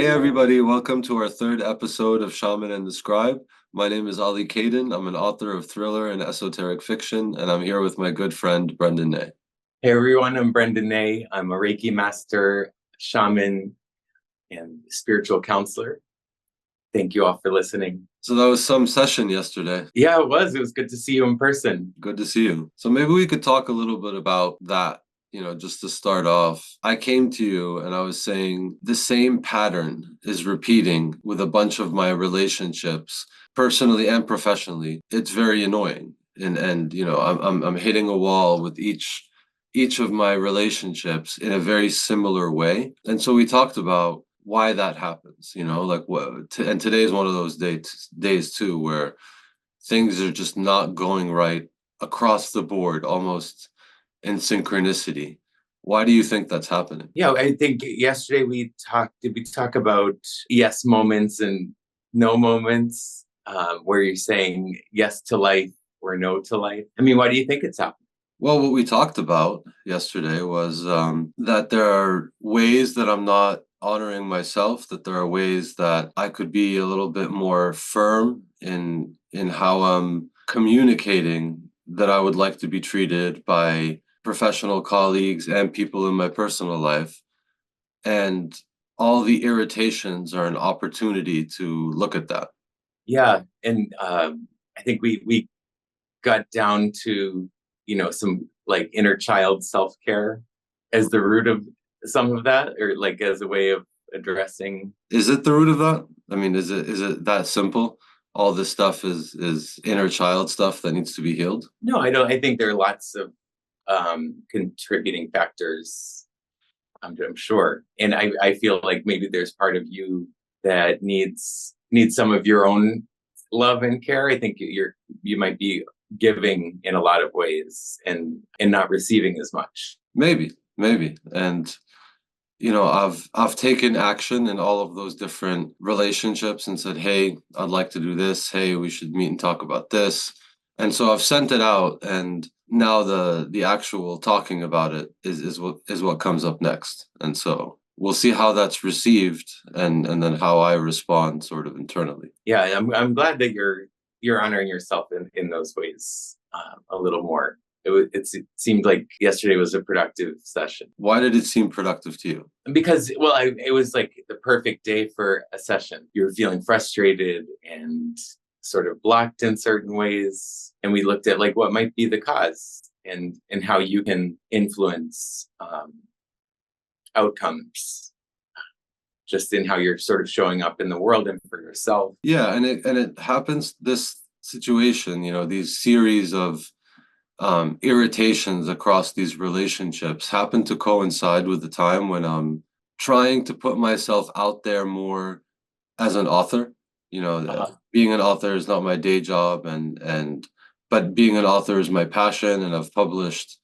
Hey everybody, welcome to our third episode of Shaman and the Scribe. My name is Ali Kaden. I'm an author of thriller and esoteric fiction, and I'm here with my good friend Brendon. Hey everyone, I'm Brendon. I'm a Reiki master, shaman, and spiritual counselor. Thank you all for listening. So that was some session yesterday. Yeah, it was. It was good to see you in person. Good to see you. So maybe we could talk a little bit about that. Just to start off, I came to you and I was saying the same pattern is repeating with a bunch of my relationships, personally and professionally. It's very annoying. I'm hitting a wall with each of my relationships in a very similar way. And so we talked about why that happens, like and today is one of those days too, where things are just not going right across the board, almost in synchronicity. Why do you think that's happening? Yeah, I think yesterday did we talk about yes moments and no moments, where you're saying yes to life or no to life? I mean, why do you think it's happening? Well, what we talked about yesterday was that there are ways that I'm not honoring myself, that there are ways that I could be a little bit more firm in how I'm communicating that I would like to be treated by professional colleagues and people in my personal life. And all the irritations are an opportunity to look at that. Yeah, and I think we got down to some like inner child self-care as the root of some of that, or like as a way of addressing. Is it the root of that? I mean, is it that simple? All this stuff is inner child stuff that needs to be healed? No, I don't. I think there are lots of contributing factors. I'm sure, and I feel like maybe there's part of you that needs some of your own love and care. I think you might be giving in a lot of ways and not receiving as much. Maybe. And I've taken action in all of those different relationships and said, "Hey, I'd like to do this. Hey, we should meet and talk about this." And so I've sent it out, and now the actual talking about it is what comes up next. And so we'll see how that's received, and then how I respond sort of internally. Yeah, I'm glad that you're honoring yourself in those ways a little more. It seemed like yesterday was a productive session. Why did it seem productive to you? Because, well, it was like the perfect day for a session. You were feeling frustrated and sort of blocked in certain ways, and we looked at like what might be the cause and how you can influence outcomes just in how you're sort of showing up in the world and for yourself. Yeah, and it happens, this situation, these series of irritations across these relationships happen to coincide with the time when I'm trying to put myself out there more as an author. Being an author is not my day job, but being an author is my passion, and I've published,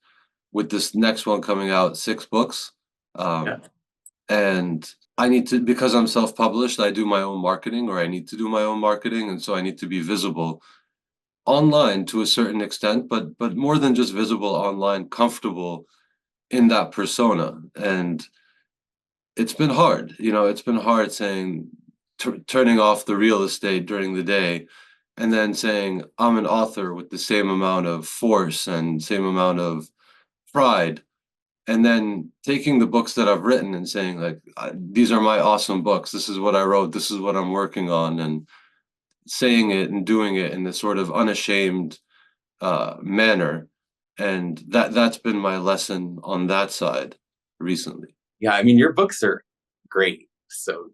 with this next one coming out, 6 books. Yeah. And I need to, because I'm self-published, I do my own marketing, or I need to do my own marketing, and so I need to be visible online to a certain extent, but more than just visible online, comfortable in that persona. And it's been hard. It's been hard saying, turning off the real estate during the day and then saying I'm an author with the same amount of force and same amount of pride, and then taking the books that I've written and saying, like, these are my awesome books, this is what I wrote, this is what I'm working on, and saying it and doing it in this sort of unashamed manner. And that's been my lesson on that side recently. Yeah, I mean, your books are great. So,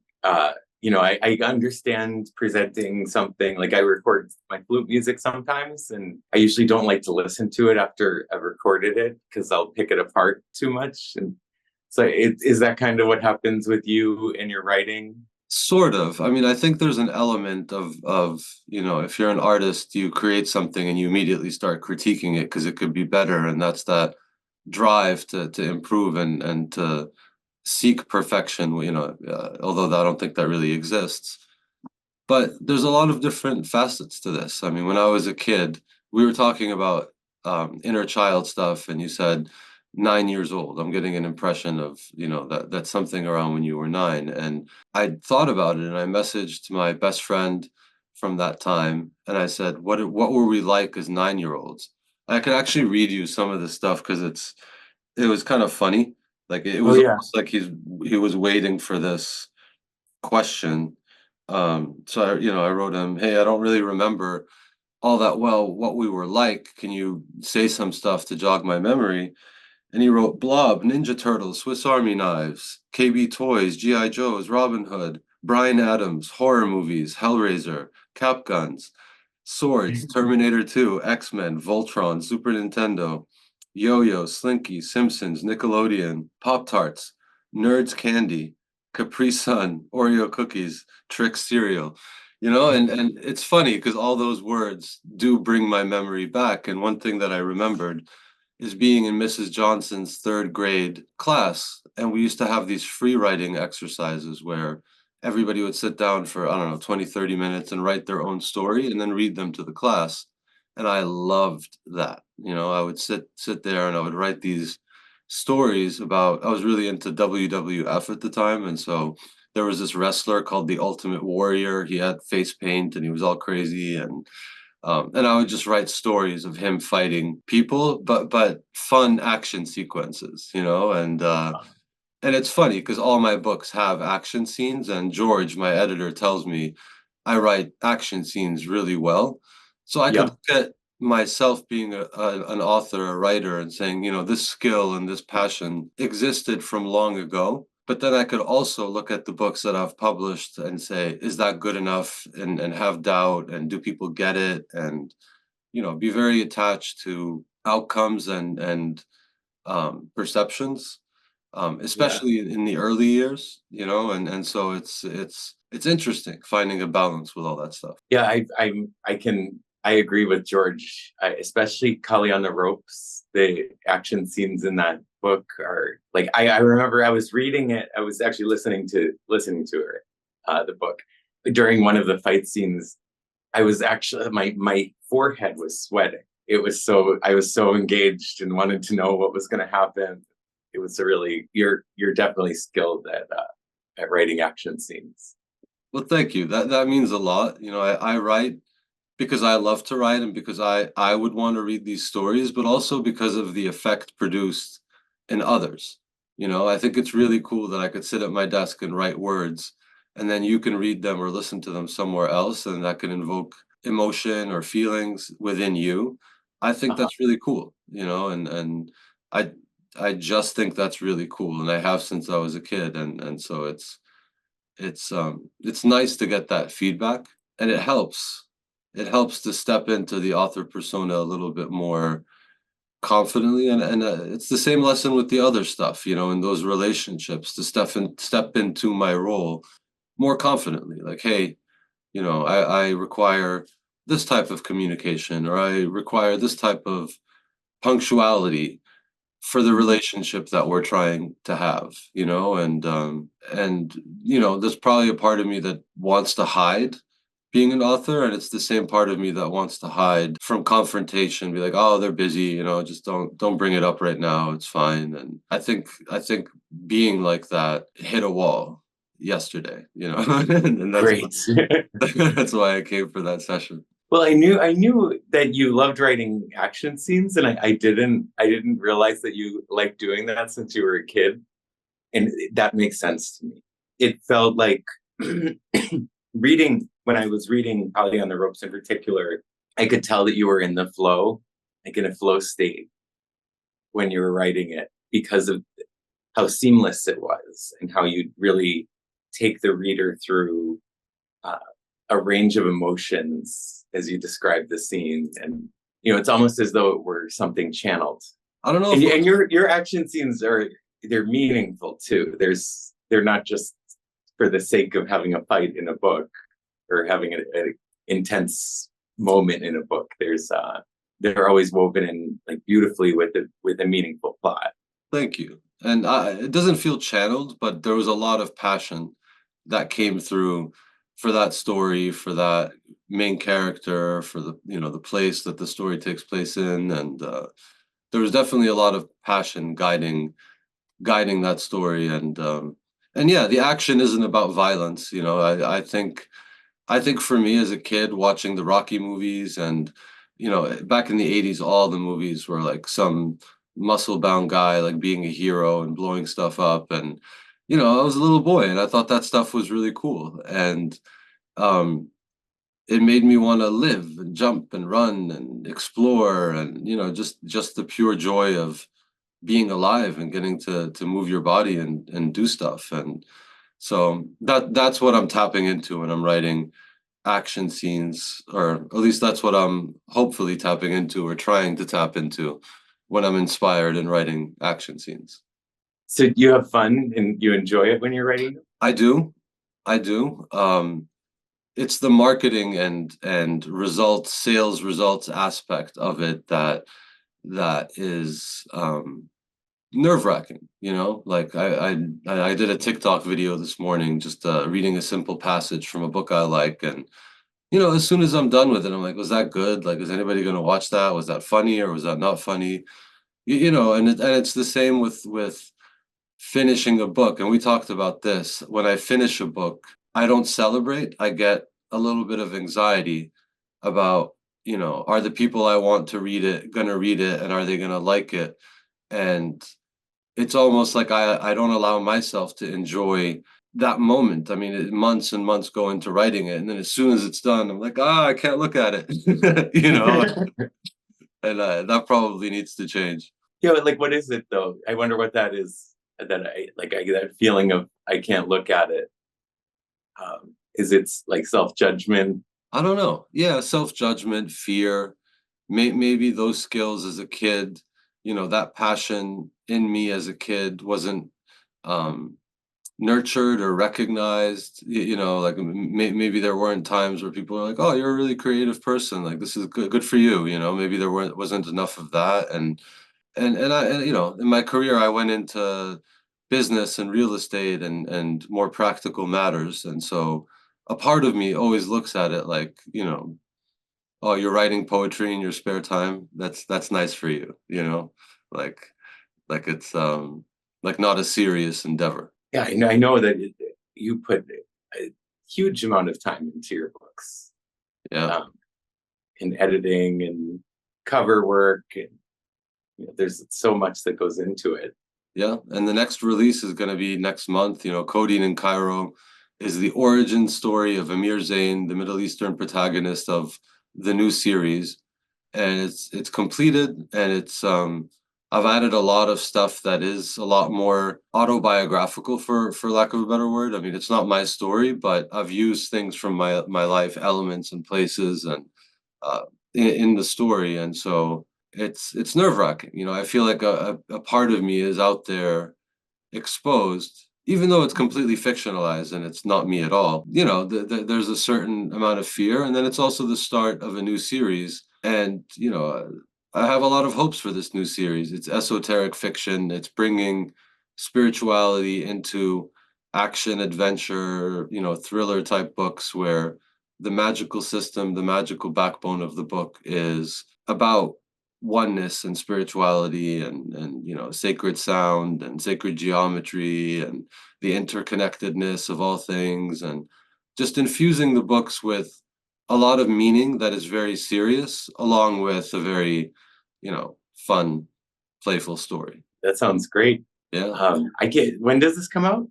I understand presenting something. Like I record my flute music sometimes, and I usually don't like to listen to it after I've recorded it because I'll pick it apart too much. And so, is that kind of what happens with you in your writing? Sort of. I mean, I think there's an element of if you're an artist, you create something and you immediately start critiquing it because it could be better, and that's that drive to improve and to seek perfection, although I don't think that really exists. But there's a lot of different facets to this. I mean, when I was a kid, we were talking about inner child stuff, and you said 9 years old. I'm getting an impression of, that's something around when you were 9. And I thought about it and I messaged my best friend from that time and I said, what were we like as 9-year-olds? I could actually read you some of the stuff because it was kind of funny. Like it Oh was yeah. almost like he was waiting for this question. So I wrote him, hey, I don't really remember all that well what we were like. Can you say some stuff to jog my memory? And he wrote Blob, Ninja Turtles, Swiss Army Knives, KB Toys, G.I. Joes, Robin Hood, Bryan Adams, horror movies, Hellraiser, Cap Guns, Swords, Terminator 2, X-Men, Voltron, Super Nintendo, Yo-Yo, Slinky, Simpsons, Nickelodeon, Pop-Tarts, Nerds Candy, Capri Sun, Oreo cookies, Trix cereal. And it's funny because all those words do bring my memory back. And one thing that I remembered is being in Mrs. Johnson's third grade class. And we used to have these free writing exercises where everybody would sit down for, I don't know, 20, 30 minutes and write their own story and then read them to the class. And I loved that. I would sit there and I would write these stories about, I was really into WWF at the time. And so there was this wrestler called the Ultimate Warrior. He had face paint and he was all crazy. And I would just write stories of him fighting people, but fun action sequences, and it's funny because all my books have action scenes, and George, my editor, tells me I write action scenes really well. So I could Yeah. look at myself being an author, a writer, and saying, this skill and this passion existed from long ago. But then I could also look at the books that I've published and say, is that good enough? And have doubt, and do people get it? And, be very attached to outcomes and perceptions, Yeah. especially in the early years, and so it's interesting finding a balance with all that stuff. Yeah, I agree with George, especially Kali on the Ropes. The action scenes in that book are like I remember I was reading it. I was actually listening to her, the book during one of the fight scenes. I was actually my forehead was sweating. It was so I was so engaged and wanted to know what was going to happen. It was a really you're definitely skilled at writing action scenes. Well, thank you. That means a lot. I write because I love to write and because I would want to read these stories, but also because of the effect produced in others. I think it's really cool that I could sit at my desk and write words, and then you can read them or listen to them somewhere else, and that can invoke emotion or feelings within you. I think Uh-huh. that's really cool, and I I just think that's really cool, and I have since I was a kid, and so it's nice to get that feedback, and it helps to step into the author persona a little bit more confidently, and it's the same lesson with the other stuff, in those relationships, to step into my role more confidently, like, hey, I require this type of communication, or I require this type of punctuality for the Mhm. relationship that we're trying to have, and there's probably a part of me that wants to hide being an author, and it's the same part of me that wants to hide from confrontation, be like, oh, they're busy, just don't bring it up right now, it's fine. And I think being like that hit a wall yesterday, and that's Great. that's why I came for that session. Well, I knew that you loved writing action scenes, and I didn't realize that you liked doing that since you were a kid, and that makes sense to me. It felt like reading when I was reading Polly on the Ropes in particular, I could tell that you were in the flow, like in a flow state when you were writing it because of how seamless it was and how you really take the reader through uh, a range of emotions as you describe the scene, and it's almost as though it were something channeled. I don't know And if it and was. your action scenes they're meaningful too. They're not just for the sake of having a fight in a book or having an intense moment in a book. They're always woven in like beautifully with a meaningful plot. Thank you. And it doesn't feel channeled, but there was a lot of passion that came through for that story, for that main character, for the place that the story takes place in, and there was definitely a lot of passion guiding that story. And yeah, the action isn't about violence. I think for me as a kid watching the Rocky movies, and back in the 80s, all the movies were like some muscle bound guy like being a hero and blowing stuff up. And I was a little boy and I thought that stuff was really cool. And um it made me want to live and jump and run and explore, and just the pure joy of being alive and getting to move your body and do stuff. And so that's what I'm tapping into when I'm writing action scenes, or at least that's what I'm hopefully tapping into or trying to tap into when I'm inspired in writing action scenes. So you have fun and you enjoy it when you're writing? I do. I do. It's the marketing and sales results aspect of it that is nerve-wracking. Like I did a TikTok video this morning, just reading a simple passage from a book I like. And as soon as I'm done with it, I'm like, was that good? Like, is anybody going to watch that? Was that funny or was that not funny? And it's the same with finishing a book. And we talked about this. When I finish a book, I don't celebrate. I get a little bit of anxiety about, are the people I want to read it going to read it, and are they going to like it? And it's almost like I don't allow myself to enjoy that moment. I mean, months and months go into writing it, and then as soon as it's done, I'm like, I can't look at it, and that probably needs to change. Yeah, like what is it though? I wonder what that is. That I get that feeling of I can't look at it. Is it like self-judgment? I don't know. Yeah, self-judgment, fear, maybe those skills as a kid, that passion in me as a kid wasn't um, nurtured or recognized. Like maybe there weren't times where people are like, oh, you're a really creative person, like this is good for you. Maybe there wasn't enough of that. And in my career I went into business and real estate and more practical matters. And so a part of me always looks at it like, oh, you're writing poetry in your spare time, that's nice for you. Like it's like not a serious endeavor. Yeah, I know that you put a huge amount of time into your books, Yeah. um, in editing and cover work, and there's so much that goes into it. Yeah, and the next release is going to be next month. Codeine in Cairo is the origin story of Amir Zain, the Middle Eastern protagonist of the new series, and it's completed, and it's I've added a lot of stuff that is a lot more autobiographical, for lack of a better word. I mean, it's not my story, but I've used things from my life, elements and places, and uh, in the story. And so it's nerve-wracking. I feel like a part of me is out there exposed, even though it's completely fictionalized and it's not me at all. There's a certain amount of fear, and then it's also the start of a new series. And I have a lot of hopes for this new series. It's esoteric fiction. It's bringing spirituality into action adventure, thriller type books, where the magical system, the magical backbone of the book is about oneness and spirituality and sacred sound and sacred geometry and the interconnectedness of all things, and just infusing the books with a lot of meaning that is very serious, along with a very fun, playful story. That sounds great. Yeah. I get. When does this come out?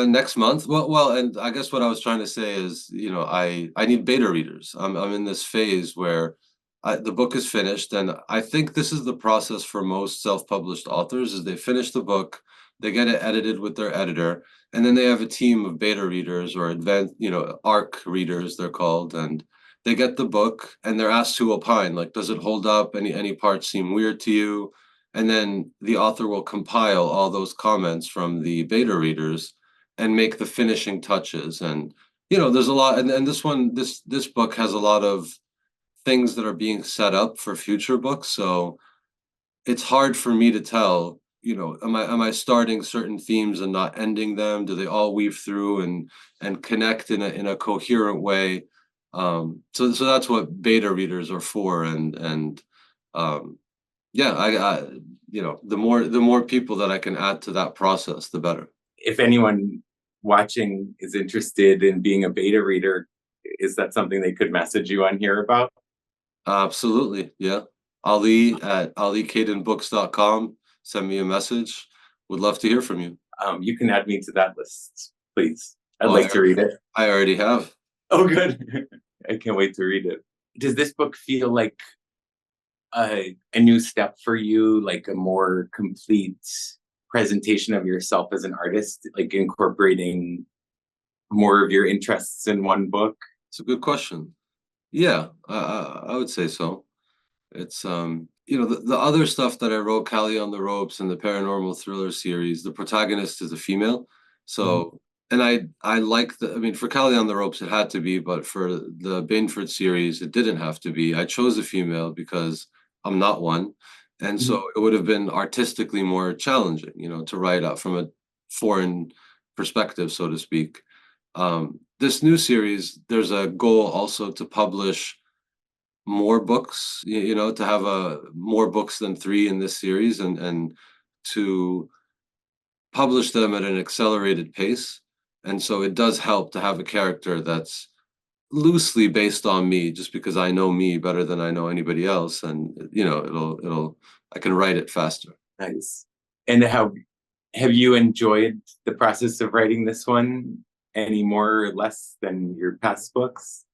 Next month. Well, and I guess what I was trying to say is, I need beta readers. I'm in this phase where the book is finished, and I think this is the process for most self-published authors: is they finish the book, they get it edited with their editor, and then they have a team of beta readers, or advanced, ARC readers they're called, and they get the book and they're asked to opine, like, does it hold up? Any parts seem weird to you? And then the author will compile all those comments from the beta readers and make the finishing touches. And there's a lot, and this book has a lot of things that are being set up for future books. So it's hard for me to tell, am I starting certain themes and not ending them? Do they all weave through and connect in a coherent way? So that's what beta readers are for. And um Yeah, the more people that I can add to that process, the better. If anyone watching is interested in being a beta reader, is that something they could message you on here about? Absolutely, yeah. Ali at alikadenbooks.com. Send me a message. Would love to hear from you. You can add me to that list, please. I'd Oh, like to read it. I already have. Oh, good. I can't wait to read it. Does this book feel like a new step for you, like a more complete presentation of yourself as an artist, like incorporating more of your interests in one book? It's a good question. Yeah, I would say so. It's the other stuff that I wrote, Callie on the Ropes and the paranormal thriller series, the protagonist is a female. Mhm. So and I like I mean for Callie on the Ropes it had to be, but for the Bainford series it didn't have to be. I chose a female because I'm not one. And so Mhm. it would have been artistically more challenging, to write out from a foreign perspective, so to speak. This new series, there's a goal also to publish more books, to have more books than three in this series, and to publish them at an accelerated pace. And so it does help to have a character that's loosely based on me, just because I know me better than I know anybody else, and it'll I can write it faster. Nice. And how have you enjoyed the process of writing this one any more or less than your past books?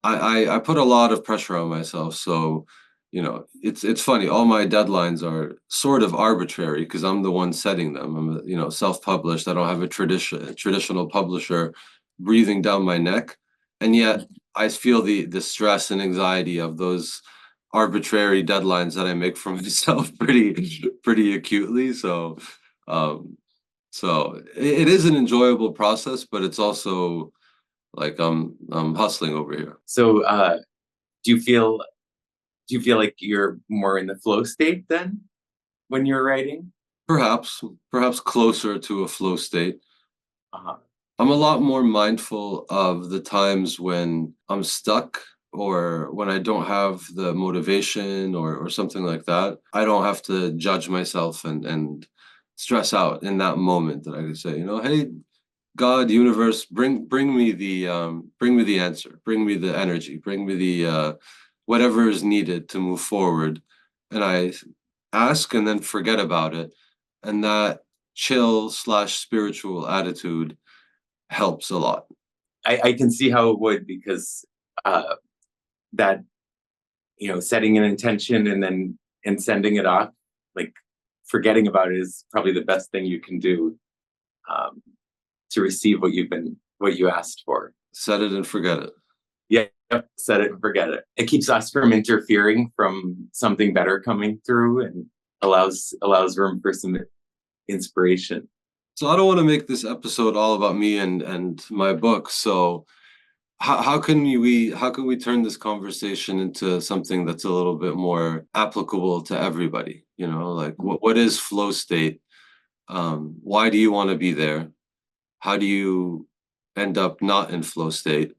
I put a lot of pressure on myself, so it's funny. All my deadlines are sort of arbitrary because I'm the one setting them. I'm self-published. I don't have a traditional publisher breathing down my neck, and yet I feel the stress and anxiety of those arbitrary deadlines that I make for myself pretty acutely. Um, so it is an enjoyable process, but it's also like I'm hustling over here. So do you feel do you feel like you're more in the flow state then when you're writing? Perhaps closer to a flow state. Uh-huh. I'm a lot more mindful of the times when I'm stuck or when I don't have the motivation or something like that. I don't have to judge myself and stress out in that moment that I could say, hey, God, universe, bring me the answer, bring me the energy, bring me the whatever is needed to move forward. And I ask and then forget about it. And that chill/spiritual attitude helps a lot. I can see how it would because uh, that setting an intention and sending it off, like forgetting about it is probably the best thing you can do um, to receive what you asked for. Set it and forget it. Yeah, yep, set it and forget it. It keeps us from interfering from something better coming through and allows room for some inspiration. So I don't want to make this episode all about me and my book. So how can we turn this conversation into something that's a little bit more applicable to everybody? Like what is flow state? Why do you want to be there? How do you end up not in flow state?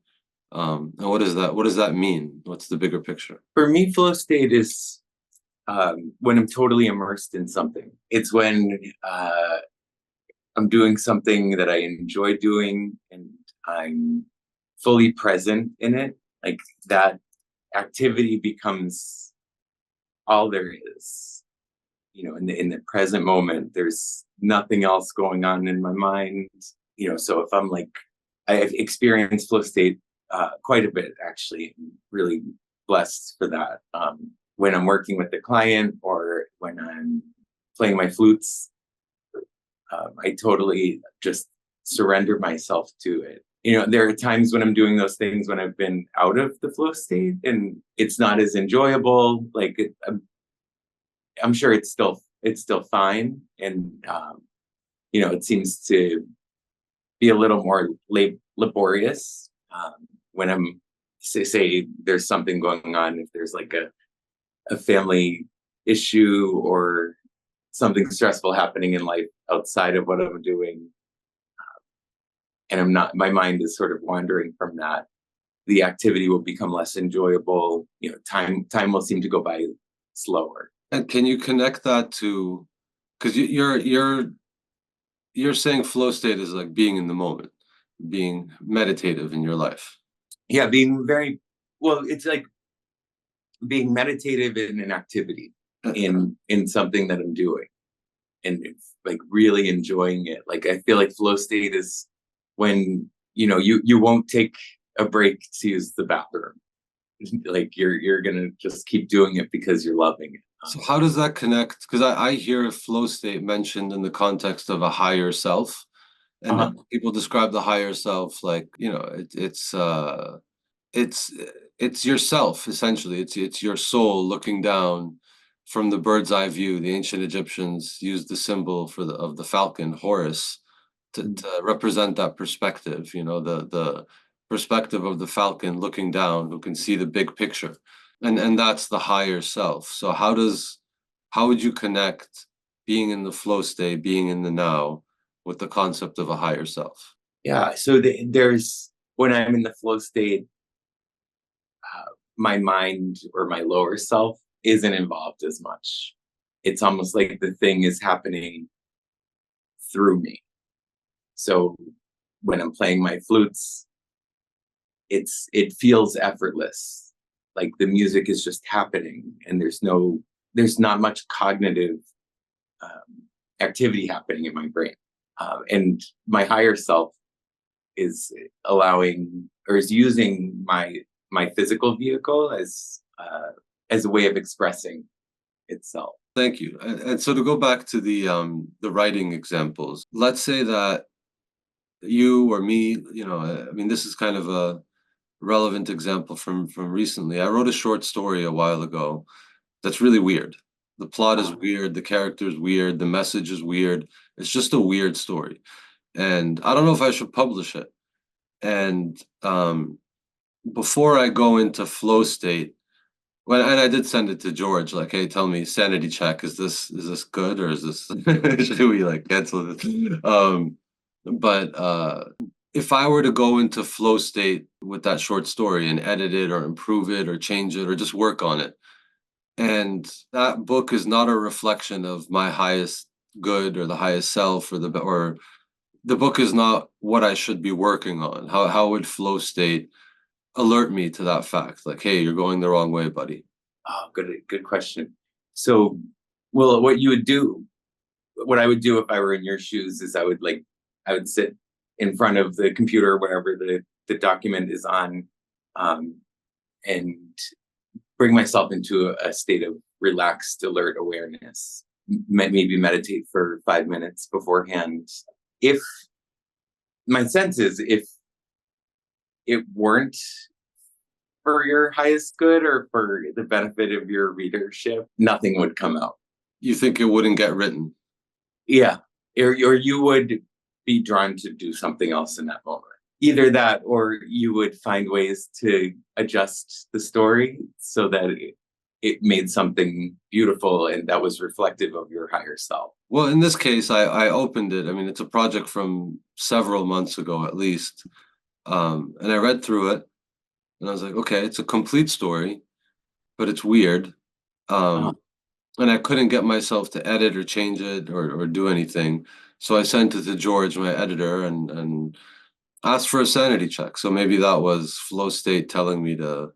And what does that mean? What's the bigger picture? For me, flow state is when I'm totally immersed in something. It's when I'm doing something that I enjoy doing and I'm fully present in it. Like that activity becomes all there is. In the present moment, there's nothing else going on in my mind. So if I'm like, I've experienced flow state quite a bit actually. I'm really blessed for that. When I'm working with the client or when I'm playing my flutes, I totally just surrender myself to it. There are times when I'm doing those things when I've been out of the flow state and it's not as enjoyable. Like I'm sure it's still fine, and it seems to be a little more laborious when I'm say there's something going on. If there's like a family issue or something stressful happening in life outside of what I'm doing, and I'm not, my mind is sort of wandering from that. The activity will become less enjoyable. Time will seem to go by slower. And can you connect that to, because you're saying flow state is like being in the moment, being meditative in your life. Yeah, being very well, it's like being meditative in an activity, in something that I'm doing, and like really enjoying it. Like I feel like flow state is when you won't take a break to use the bathroom. Like you're gonna just keep doing it because you're loving it. So how does that connect? Because I hear flow state mentioned in the context of a higher self, and Uh-huh. people describe the higher self like, it's it's yourself essentially. It's your soul looking down from the bird's eye view. The ancient Egyptians used the symbol for the of the falcon, Horus, to represent that perspective. The perspective of the falcon looking down, who can see the big picture, and that's the higher self. So how would you connect being in the flow state, being in the now, with the concept of a higher self? Yeah. So there's when I'm in the flow state, my mind or my lower self isn't involved as much. It's almost like the thing is happening through me. So when I'm playing my flutes, it feels effortless. Like the music is just happening, and there's not much cognitive activity happening in my brain. And my higher self is allowing or is using my physical vehicle as a way of expressing itself. Thank you. And so to go back to the writing examples, let's say that you or me, I mean, this is kind of a relevant example from recently. I wrote a short story a while ago that's really weird. The plot is weird, the character is weird, the message is weird. It's just a weird story. And I don't know if I should publish it. And before I go into flow state, and I did send it to George, like, hey, tell me, sanity check, is this good, or is this should we like cancel this? But if I were to go into flow state with that short story and edit it or improve it or change it or just work on it, and that book is not a reflection of my highest good or the highest self, or the book is not what I should be working on, how would flow state alert me to that fact? Like, hey, you're going the wrong way, buddy. Oh, good question. So, well, what I would do if I were in your shoes is I would sit in front of the computer wherever the document is on, um, and bring myself into a state of relaxed, alert awareness. Maybe meditate for 5 minutes beforehand. If my sense is if it weren't for your highest good or for the benefit of your readership, nothing would come out. You think it wouldn't get written? Yeah. Or you would be drawn to do something else in that moment. Either that or you would find ways to adjust the story so that it made something beautiful and that was reflective of your higher self. Well, in this case, I opened it. I mean, it's a project from several months ago at least. And I read through it and I was like, okay, it's a complete story, but it's weird. Uh, Um, and I couldn't get myself to edit or change it or do anything. So I sent it to George, my editor, and asked for a sanity check. So maybe that was flow state telling me to,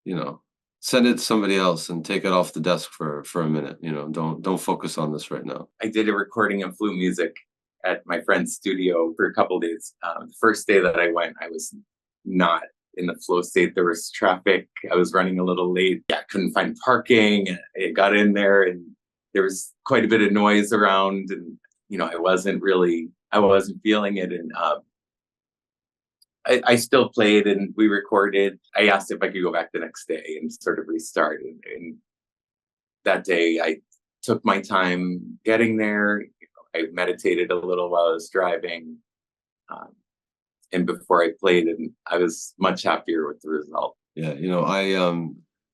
you know, send it to somebody else and take it off the desk for a minute. Don't focus on this right now. I did a recording of flute music at my friend's studio for a couple of days. The first day that I went, I was not in the flow state. There was traffic. I was running a little late. Yeah, I couldn't find parking. I got in there and there was quite a bit of noise around, and I wasn't feeling it. And I still played and we recorded. I asked if I could go back the next day and sort of restart. And that day, I took my time getting there. I meditated a little while I was driving. And before I played, and I was much happier with the result. Yeah,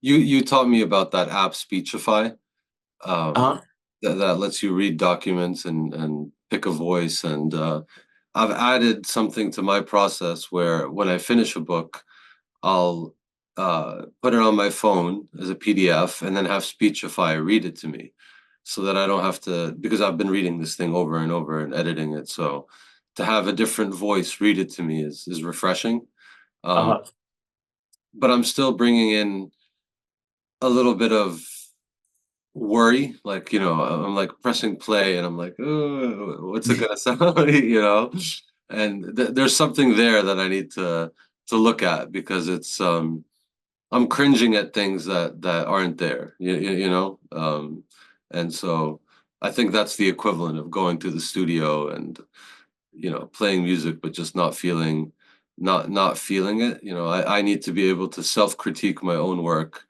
you taught me about that app Speechify, Uh-huh. that lets you read documents and pick a voice, and I've added something to my process where when I finish a book, I'll put it on my phone as a PDF and then have Speechify read it to me so that I don't have to, because I've been reading this thing over and over and editing it. So to have a different voice read it to me is refreshing. Um, Uh, but I'm still bringing in a little bit of worry, like, I'm like pressing play and I'm like, oh, what's it gonna sound, and there's something there that I need to look at because it's I'm cringing at things that aren't there, and so I think that's the equivalent of going to the studio and playing music but just not feeling it. I need to be able to self-critique my own work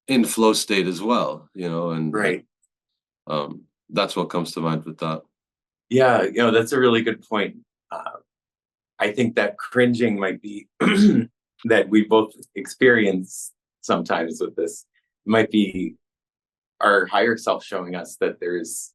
in flow state as well, and right. that's what comes to mind with that. Yeah, that's a really good point. Uh, I think that cringing might be that we both experience sometimes with this might be our higher self showing us that there's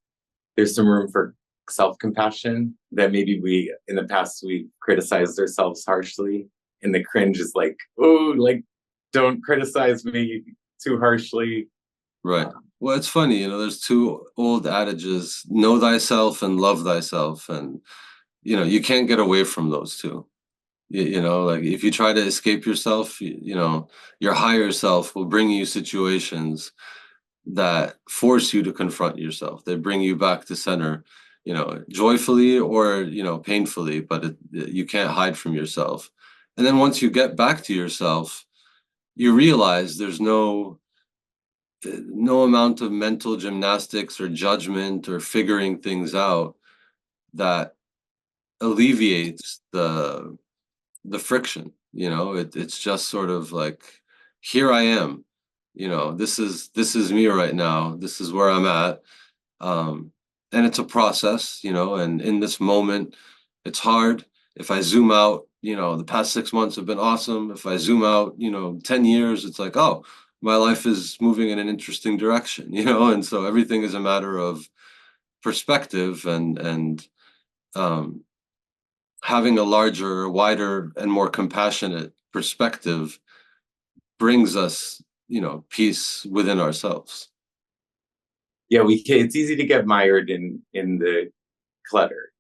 some room for self-compassion, that maybe we in the past we criticized ourselves harshly, and the cringe is like, oh, like, don't criticize me too harshly. Right. Well, it's funny, there's two old adages, know thyself and love thyself. And, you can't get away from those two. Like if you try to escape yourself, your higher self will bring you situations that force you to confront yourself. They bring you back to center, joyfully or, painfully, but you can't hide from yourself. And then once you get back to yourself, you realize there's no amount of mental gymnastics or judgment or figuring things out that alleviates the friction. It's just sort of like, here I am, this is me right now, this is where I'm at. And it's a process, and in this moment it's hard. If I zoom out, the past 6 months have been awesome. If I zoom out, 10 years, it's like, oh, my life is moving in an interesting direction, and so everything is a matter of perspective and um, having a larger, wider, and more compassionate perspective brings us, peace within ourselves. Yeah, it's easy to get mired in the clutter,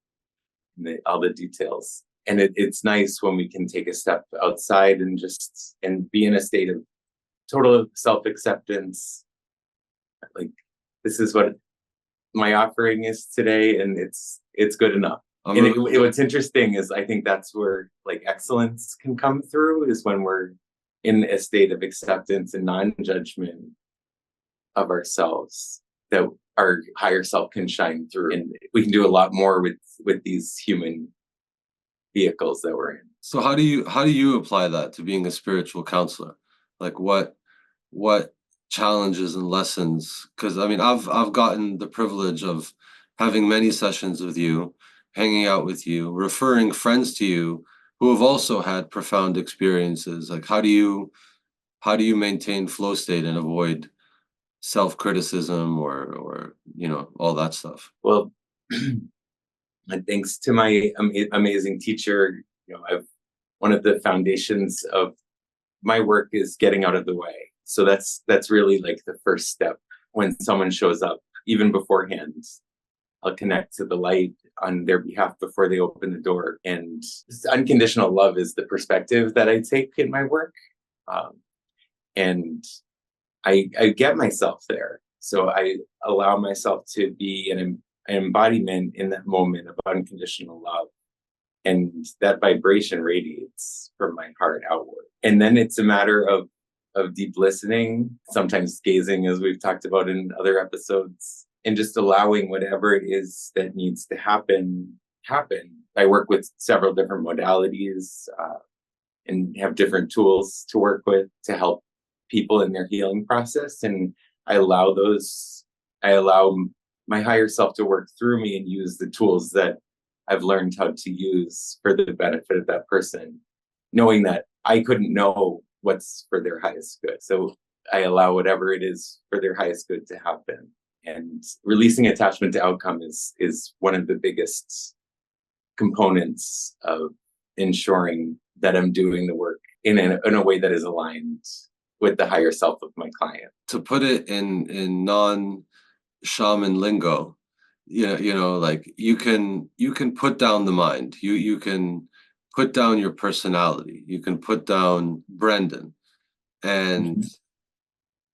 all the details, and it's nice when we can take a step outside and just and be in a state of total self-acceptance, like, this is what my offering is today, and it's good enough. I'm And really what's interesting is I think that's where like excellence can come through, is when we're in a state of acceptance and non-judgment of ourselves, that our higher self can shine through, and we can do a lot more with these human vehicles that we're in. So how do you apply that to being a spiritual counselor? Like what challenges and lessons? Because I mean, I've gotten the privilege of having many sessions with you, hanging out with you, referring friends to you who have also had profound experiences. Like how do you maintain flow state and avoid self-criticism or all that stuff? Well, and thanks to my amazing teacher, I've one of the foundations of my work is getting out of the way. So that's really like the first step. When someone shows up, even beforehand, I'll connect to the light on their behalf before they open the door. And unconditional love is the perspective that I take in my work. Um, and I get myself there. So I allow myself to be an embodiment in that moment of unconditional love. And that vibration radiates from my heart outward. And then it's a matter of deep listening, sometimes gazing, as we've talked about in other episodes, and just allowing whatever it is that needs to happen. I work with several different modalities, and have different tools to work with to help people in their healing process. And I allow those, I allow my higher self to work through me and use the tools that I've learned how to use for the benefit of that person, knowing that I couldn't know what's for their highest good. So I allow whatever it is for their highest good to happen. And releasing attachment to outcome is one of the biggest components of ensuring that I'm doing the work in a way that is aligned with the higher self of my client. To put it in non-shaman lingo, like you can put down the mind. You can put down your personality. You can put down Brendon and Mhm.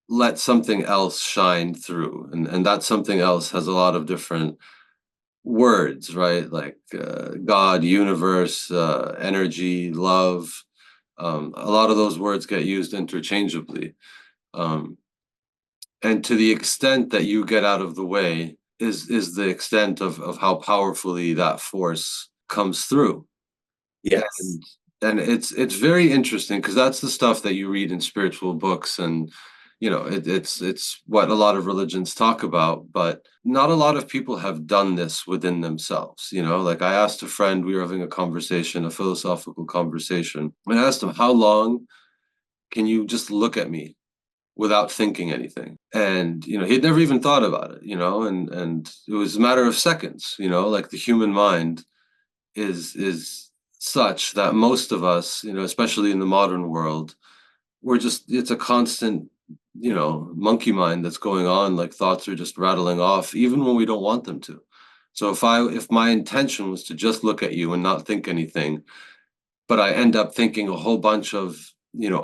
let something else shine through. And that something else has a lot of different words, right? Like God, universe, energy, love. A lot of those words get used interchangeably. Um, and to the extent that you get out of the way is the extent of how powerfully that force comes through. Yes. And it's very interesting because that's the stuff that you read in spiritual books, and it's what a lot of religions talk about, but not a lot of people have done this within themselves. Like I asked a friend, we were having a conversation, a philosophical conversation, and I asked him, how long can you just look at me without thinking anything? And he'd never even thought about it, and it was a matter of seconds. Like the human mind is such that most of us, especially in the modern world, it's a constant, monkey mind that's going on. Like thoughts are just rattling off, even when we don't want them to. So if my intention was to just look at you and not think anything, but I end up thinking a whole bunch of,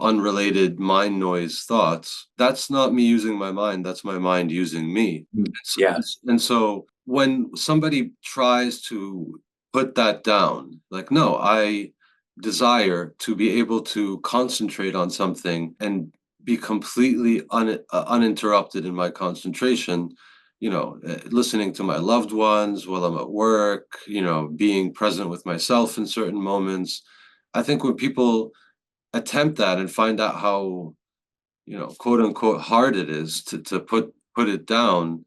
unrelated mind noise thoughts, that's not me using my mind, that's my mind using me. Mm. Yeah. And so when somebody tries to put that down, like, no, I desire to be able to concentrate on something and be completely uninterrupted in my concentration, listening to my loved ones while I'm at work, being present with myself in certain moments. I think when people attempt that and find out how, quote unquote, hard it is to put it down,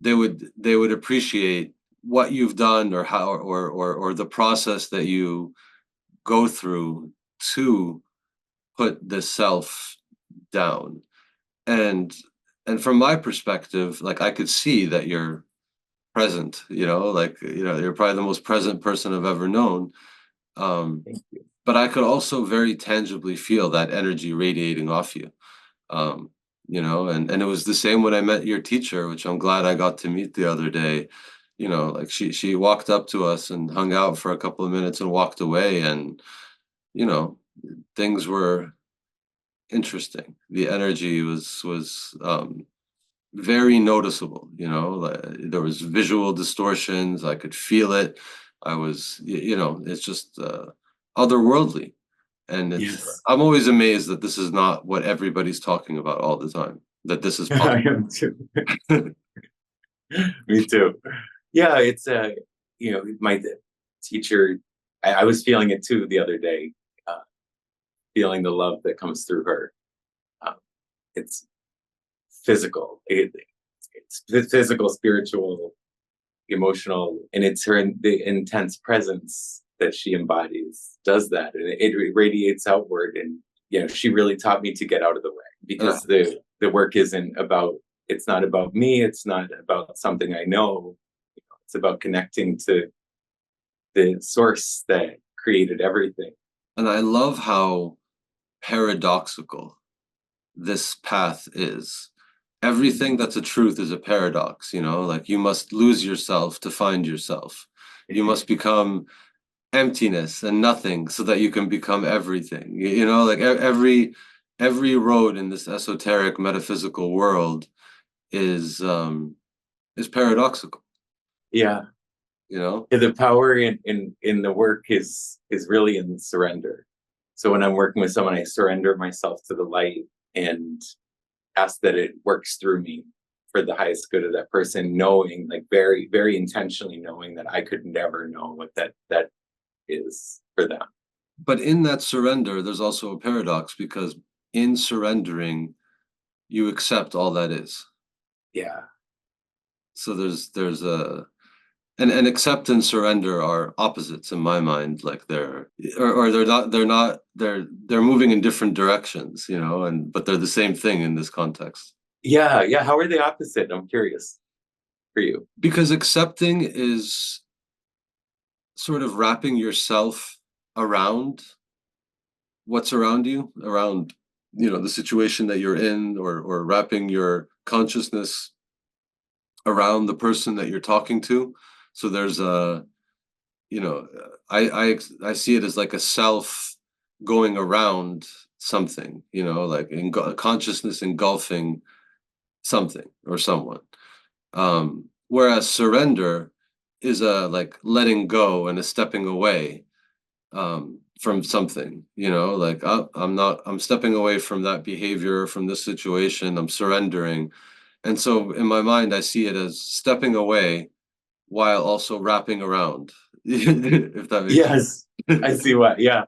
they would appreciate what you've done, or how, or the process that you go through to put the self down. And and from my perspective, like I could see that you're present, like you're probably the most present person I've ever known. um Thank you. but I could also very tangibly feel that energy radiating off you. um and it was the same when I met your teacher, which I'm glad I got to meet the other day. Like she walked up to us and hung out for a couple of minutes and walked away, and you know things were interesting. The energy was very noticeable. Like, there was visual distortions, I could feel it. It's just otherworldly. And Yes. I'm always amazed that this is not what everybody's talking about all the time, that this is I possible. am too. Me too. Yeah, it's my teacher. I was feeling it too the other day, uh, feeling the love that comes through her. Um, it's physical. It's physical, spiritual, emotional, and it's the intense presence that she embodies does that, and it radiates outward. And she really taught me to get out of the way, Uh, because the work isn't about. It's not about me. It's not about something I know. It's about connecting to the source that created everything. and I love how paradoxical this path is. Everything that's a truth is a paradox, like you must lose yourself to find yourself. You must become emptiness and nothing so that you can become everything. Like every road in this esoteric metaphysical world is paradoxical, Yeah, you know? the power in the work is really in surrender. So when I'm working with someone, I surrender myself to the light and ask that it works through me for the highest good of that person, knowing, like, very, very intentionally knowing that I could never know what that is for them. But in that surrender, there's also a paradox, because in surrendering, you accept all that is. Yeah. So there's a and accept and surrender are opposites in my mind. Like or they're moving in different directions, but they're the same thing in this context. Yeah, yeah. How are they opposite? I'm curious for you. Because accepting is sort of wrapping yourself around what's around you, around, the situation that you're in, or wrapping your consciousness around the person that you're talking to. So there's a, you know, I see it as like a self going around something, like consciousness engulfing something or someone. Whereas surrender is a like letting go and a stepping away from something, like I'm stepping away from that behavior, from this situation, I'm surrendering. And so in my mind, I see it as stepping away while also wrapping around, if that makes Yes, I sense. see what. Yeah,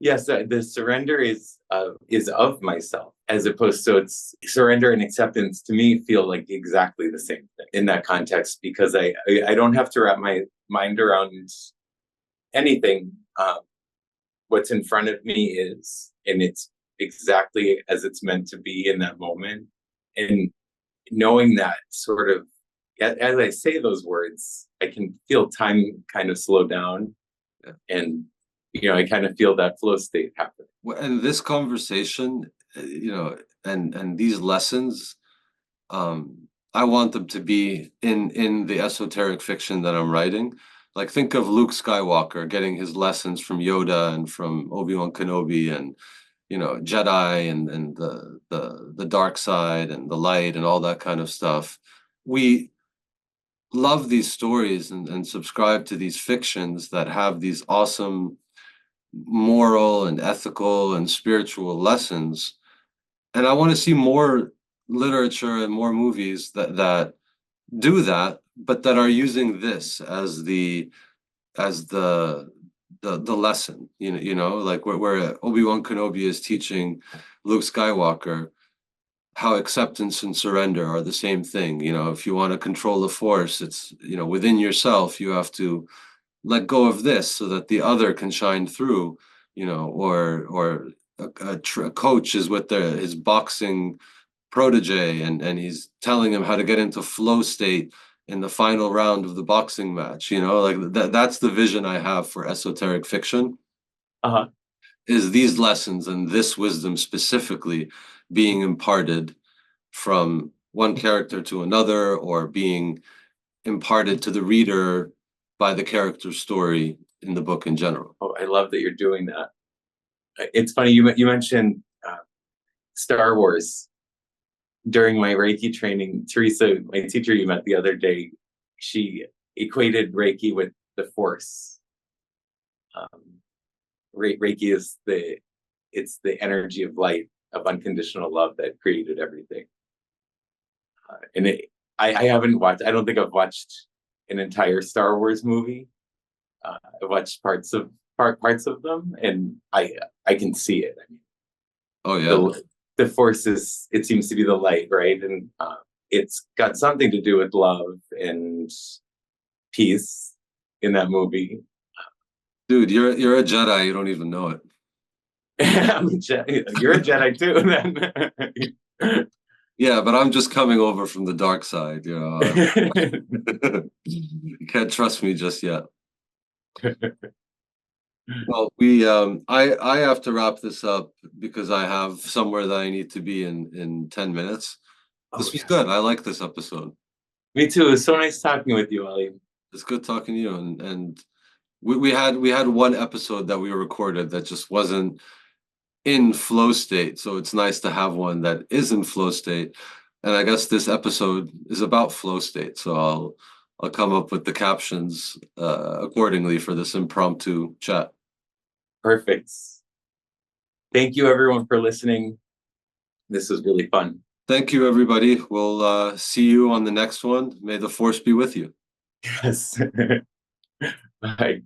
yes. The surrender is of myself, as opposed to it's surrender and acceptance. To me, feel like exactly the same thing in that context, because I don't have to wrap my mind around anything. What's in front of me is, and it's exactly as it's meant to be in that moment. And knowing that, sort of, as I say those words, I can feel time kind of slow down, Yeah. and I kind of feel that flow state happen. Well, and this conversation, and these lessons, I want them to be in the esoteric fiction that I'm writing. Like, think of Luke Skywalker getting his lessons from Yoda and from Obi-Wan Kenobi, and Jedi, and the dark side and the light and all that kind of stuff. We love these stories, and subscribe to these fictions that have these awesome moral and ethical and spiritual lessons. And I want to see more literature and more movies that do that, but that are using this as the lesson. Like where Obi-Wan Kenobi is teaching Luke Skywalker how acceptance and surrender are the same thing. If you want to control the force, it's, within yourself, you have to let go of this so that the other can shine through. Or a coach is with his boxing protege, and he's telling him how to get into flow state in the final round of the boxing match. Like that's the vision I have for esoteric fiction, Uh-huh. is these lessons and this wisdom specifically being imparted from one character to another, or being imparted to the reader by the character's story in the book in general. Oh, I love that you're doing that. It's funny you mentioned Star Wars. During my Reiki training, Teresa, my teacher you met the other day, she equated Reiki with the Force. Um, Reiki is it's the energy of light, of unconditional love that created everything. And I haven't watched. I don't think I've watched an entire Star Wars movie. I've watched parts of them, and I can see it. I mean, Oh yeah. the Force is, it seems to be the light, right? And it's got something to do with love and peace in that movie. Dude, you're a Jedi, you don't even know it. You're a Jedi too, then. Yeah, but I'm just coming over from the dark side. You can't trust me just yet. Well, I have to wrap this up because I have somewhere that I need to be in 10 minutes. Oh This was yeah, good. I like this episode. me too. It was so nice talking with you, Ali. It's good talking to you, and we had one episode that we recorded that just wasn't in flow state, so it's nice to have one that is in flow state. And I guess this episode is about flow state, so I'll come up with the captions accordingly for this impromptu chat. Perfect. Thank you, everyone, for listening. This was really fun. Thank you, everybody. We'll see you on the next one. May the force be with you. Yes. Bye.